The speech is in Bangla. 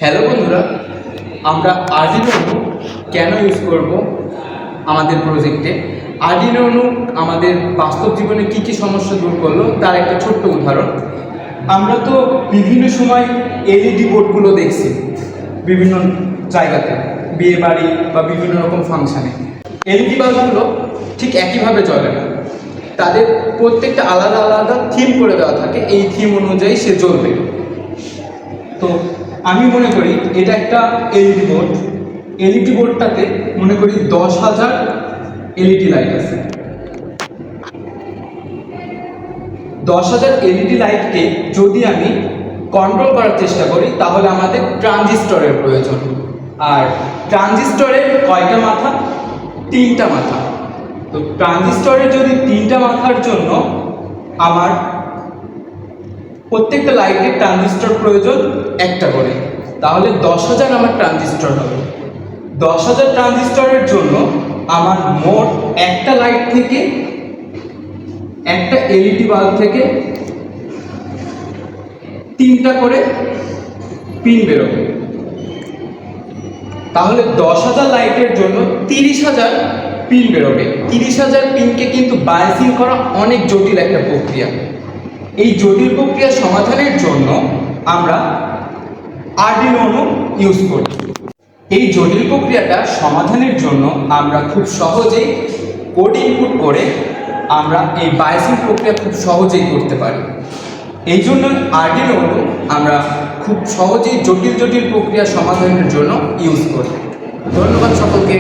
হ্যালো বন্ধুরা, আমরা আরডিনো উনো কেন ইউজ করব আমাদের প্রজেক্টে। আরডিনো উনো আমাদের বাস্তব জীবনে কী কী সমস্যা দূর করলো তার একটা ছোট্ট উদাহরণ। আমরা তো বিভিন্ন সময় এলইডি বোর্ডগুলো দেখছি বিভিন্ন জায়গাতে, বিয়ে বাড়ি বা বিভিন্ন রকম ফাংশানে। এলইডি বাল্বগুলো ঠিক একইভাবে জ্বলে না, তাদের প্রত্যেকটা আলাদা আলাদা থিম করে দেওয়া থাকে, এই থিম অনুযায়ী সে জ্বলবে। তো আমি মনে করি এটা একটা এলইডি বোর্ড। এলইডি বোর্ডটাতে মনে করি 10,000 এলইডি লাইট আছে। 10,000 এলইডি লাইটকে যদি আমি কন্ট্রোল করার চেষ্টা করি তাহলে আমাদের ট্রানজিস্টরের প্রয়োজন। আর ট্রানজিস্টরের কয়টা মাথা? 3টা মাথা। তো ট্রানজিস্টরের যদি 3টা মাথার জন্য আমার প্রত্যেকটা লাইটের ট্রানজিস্টর প্রয়োজন একটা করে, তাহলে 10,000 আমার ট্রানজিস্টর হবে। 10,000 ট্রানজিস্টরের জন্য আমার মোট একটা লাইট থেকে, একটা এলইডি বাল্ব থেকে 3টা করে পিন বেরোবে। তাহলে 10,000 লাইটের জন্য 30,000 পিন বেরোবে। 30,000 পিনকে কিন্তু বায়াসিং করা অনেক জটিল একটা প্রক্রিয়া। এই জটিল প্রক্রিয়া সমাধানের জন্য আমরা আরডিনো উনো ইউজ করি। এই জটিল প্রক্রিয়াটা সমাধানের জন্য আমরা খুব সহজেই কোড ইনপুট করে আমরা এই বায়াসিং প্রক্রিয়া খুব সহজেই করতে পারি। এই জন্য আরডিনো উনো আমরা খুব সহজেই জটিল জটিল প্রক্রিয়া সমাধানের জন্য ইউজ করি। ধন্যবাদ সকলকে।